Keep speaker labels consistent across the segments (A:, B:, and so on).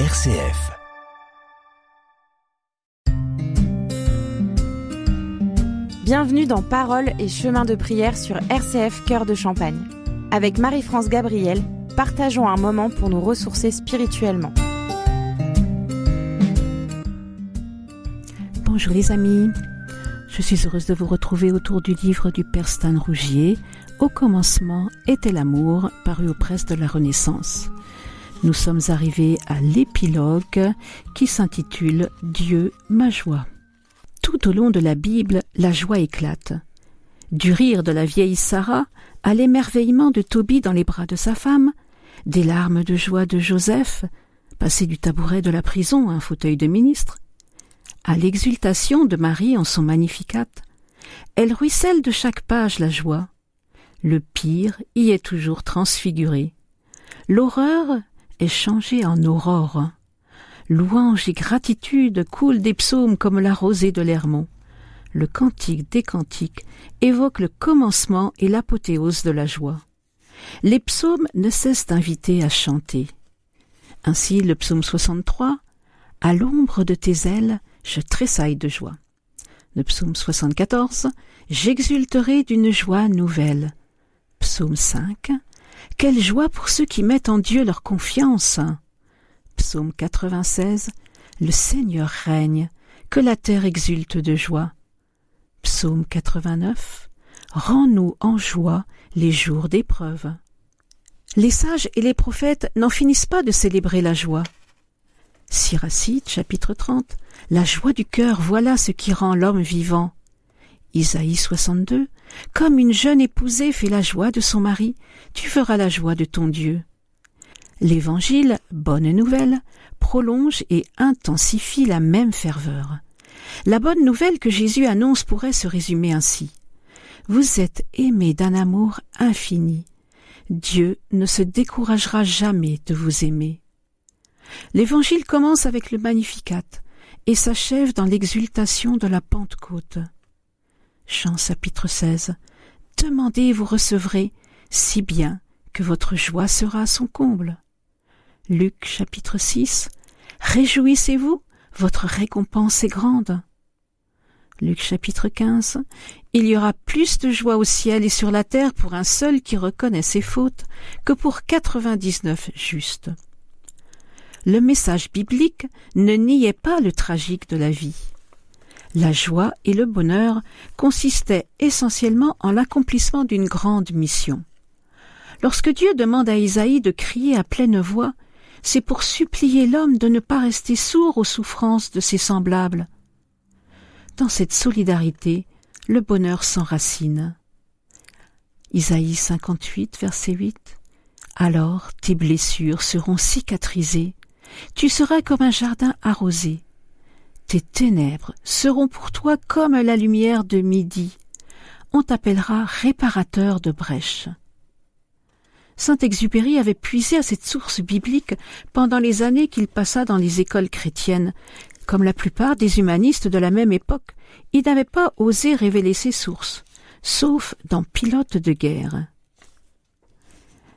A: RCF.
B: Bienvenue dans Paroles et chemins de prière sur RCF Cœur de Champagne. Avec Marie-France Gabriel, partageons un moment pour nous ressourcer spirituellement.
C: Bonjour les amis, je suis heureuse de vous retrouver autour du livre du Père Stan Rougier, Au commencement était l'amour, paru aux presses de la Renaissance. Nous sommes arrivés à l'épilogue qui s'intitule « Dieu, ma joie ». Tout au long de la Bible, la joie éclate. Du rire de la vieille Sarah à l'émerveillement de Tobie dans les bras de sa femme, des larmes de joie de Joseph, passé du tabouret de la prison à un fauteuil de ministre, à l'exultation de Marie en son Magnificat. Elle ruisselle de chaque page la joie. Le pire y est toujours transfiguré. L'horreur est changée en aurore. Louange et gratitude coulent des psaumes comme la rosée de l'Hermont. Le cantique des cantiques évoque le commencement et l'apothéose de la joie. Les psaumes ne cessent d'inviter à chanter. Ainsi le psaume 63, « À l'ombre de tes ailes, je tressaille de joie ». Le psaume 74, « J'exulterai d'une joie nouvelle ». Psaume 5, « Quelle joie pour ceux qui mettent en Dieu leur confiance ». Psaume 96, « Le Seigneur règne, que la terre exulte de joie ». Psaume 89, « Rends-nous en joie les jours d'épreuve ». Les sages et les prophètes n'en finissent pas de célébrer la joie. Siracide, chapitre 30, « La joie du cœur, voilà ce qui rend l'homme vivant ». Isaïe 62, « Comme une jeune épousée fait la joie de son mari, tu feras la joie de ton Dieu ». L'Évangile, bonne nouvelle, prolonge et intensifie la même ferveur. La bonne nouvelle que Jésus annonce pourrait se résumer ainsi. Vous êtes aimés d'un amour infini. Dieu ne se découragera jamais de vous aimer. L'Évangile commence avec le Magnificat et s'achève dans l'exultation de la Pentecôte. Jean chapitre 16. Demandez et vous recevrez, si bien que votre joie sera à son comble. Luc chapitre 6. Réjouissez-vous, votre récompense est grande. Luc chapitre 15. Il y aura plus de joie au ciel et sur la terre pour un seul qui reconnaît ses fautes que pour 99 justes. Le message biblique ne niait pas le tragique de la vie. La joie et le bonheur consistaient essentiellement en l'accomplissement d'une grande mission. Lorsque Dieu demande à Isaïe de crier à pleine voix, c'est pour supplier l'homme de ne pas rester sourd aux souffrances de ses semblables. Dans cette solidarité, le bonheur s'enracine. Isaïe 58, verset 8. « Alors tes blessures seront cicatrisées, tu seras comme un jardin arrosé. Tes ténèbres seront pour toi comme la lumière de midi. On t'appellera réparateur de brèches. » Saint-Exupéry avait puisé à cette source biblique pendant les années qu'il passa dans les écoles chrétiennes. Comme la plupart des humanistes de la même époque, il n'avait pas osé révéler ses sources, sauf dans Pilote de guerre.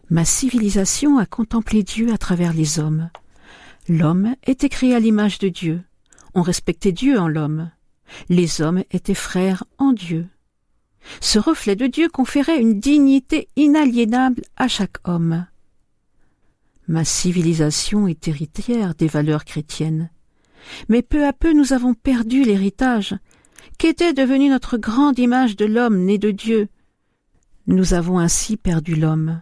C: Ma civilisation a contemplé Dieu à travers les hommes. L'homme était créé à l'image de Dieu. On respectait Dieu en l'homme. Les hommes étaient frères en Dieu. Ce reflet de Dieu conférait une dignité inaliénable à chaque homme. Ma civilisation est héritière des valeurs chrétiennes. Mais peu à peu nous avons perdu l'héritage. Qu'était devenue notre grande image de l'homme né de Dieu? Nous avons ainsi perdu l'homme.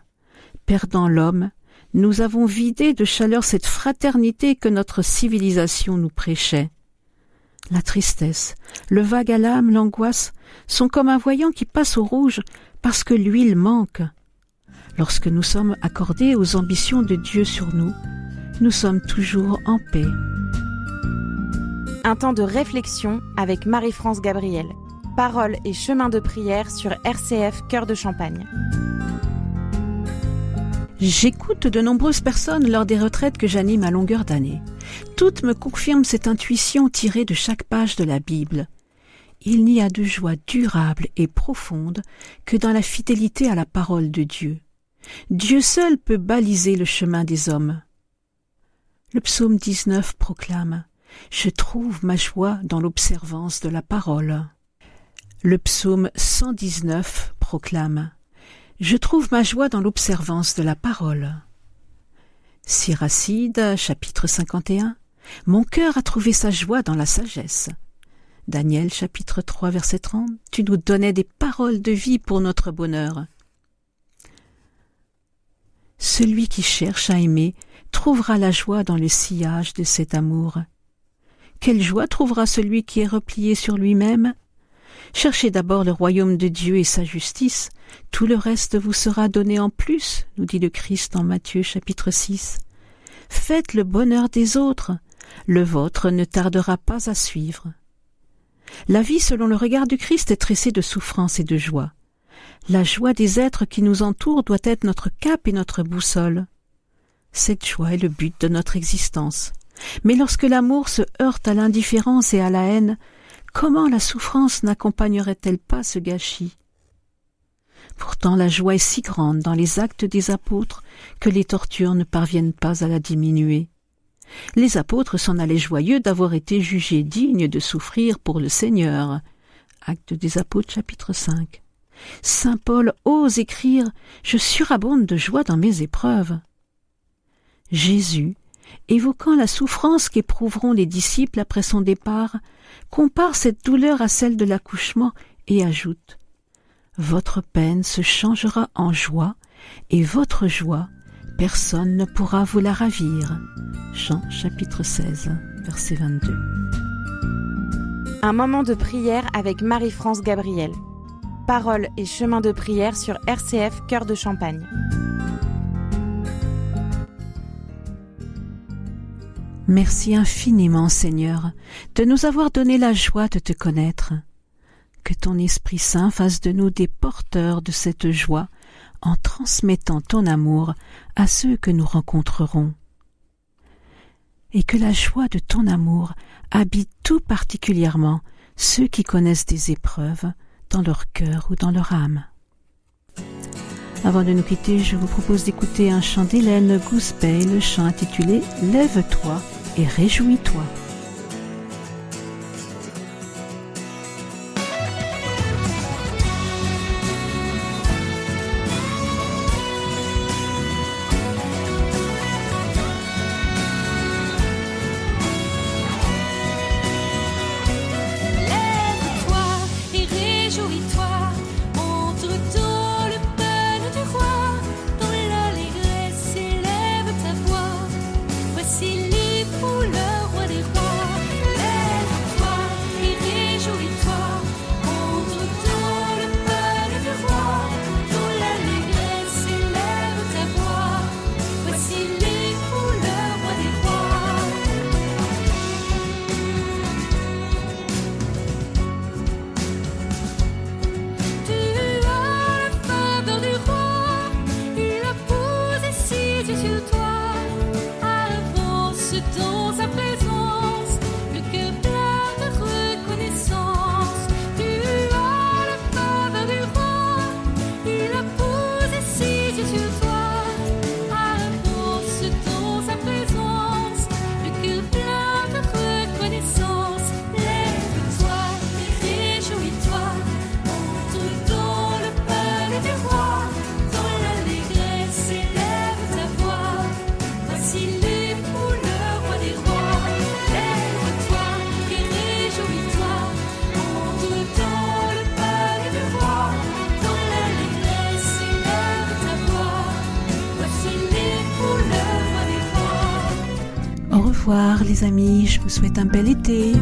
C: Perdant l'homme, nous avons vidé de chaleur cette fraternité que notre civilisation nous prêchait. La tristesse, le vague à l'âme, l'angoisse sont comme un voyant qui passe au rouge parce que l'huile manque. Lorsque nous sommes accordés aux ambitions de Dieu sur nous, nous sommes toujours en paix.
B: Un temps de réflexion avec Marie-France Gabriel. Paroles et chemins de prière sur RCF Cœur de Champagne.
C: J'écoute de nombreuses personnes lors des retraites que j'anime à longueur d'année. Toutes me confirment cette intuition tirée de chaque page de la Bible. Il n'y a de joie durable et profonde que dans la fidélité à la parole de Dieu. Dieu seul peut baliser le chemin des hommes. Le psaume 19 proclame « Je trouve ma joie dans l'observance de la parole ». Le psaume 119 proclame « Je trouve ma joie dans l'observance de la parole ». Siracide, chapitre 51 « Mon cœur a trouvé sa joie dans la sagesse ». Daniel, chapitre 3, verset 30 « Tu nous donnais des paroles de vie pour notre bonheur ». Celui qui cherche à aimer trouvera la joie dans le sillage de cet amour. Quelle joie trouvera celui qui est replié sur lui-même? Cherchez d'abord le royaume de Dieu et sa justice, tout le reste vous sera donné en plus, nous dit le Christ en Matthieu chapitre 6. Faites le bonheur des autres, le vôtre ne tardera pas à suivre. La vie selon le regard du Christ est tressée de souffrance et de joie. La joie des êtres qui nous entourent doit être notre cap et notre boussole. Cette joie est le but de notre existence. Mais lorsque l'amour se heurte à l'indifférence et à la haine, comment la souffrance n'accompagnerait-elle pas ce gâchis? Pourtant la joie est si grande dans les actes des apôtres que les tortures ne parviennent pas à la diminuer. Les apôtres s'en allaient joyeux d'avoir été jugés dignes de souffrir pour le Seigneur. Actes des apôtres chapitre 5. Saint Paul ose écrire « Je surabonde de joie dans mes épreuves ». Jésus, évoquant la souffrance qu'éprouveront les disciples après son départ, compare cette douleur à celle de l'accouchement et ajoute « Votre peine se changera en joie, et votre joie, personne ne pourra vous la ravir. » Jean chapitre 16, verset 22.
B: Un moment de prière avec Marie-France Gabriel. Paroles et chemin de prière sur RCF Cœur de Champagne.
C: Merci infiniment, Seigneur, de nous avoir donné la joie de te connaître. Que ton Esprit Saint fasse de nous des porteurs de cette joie en transmettant ton amour à ceux que nous rencontrerons. Et que la joie de ton amour habite tout particulièrement ceux qui connaissent des épreuves dans leur cœur ou dans leur âme. Avant de nous quitter, je vous propose d'écouter un chant d'Hélène Gousbey, le chant intitulé « Lève-toi et réjouis-toi ». Au revoir les amis, je vous souhaite un bel été.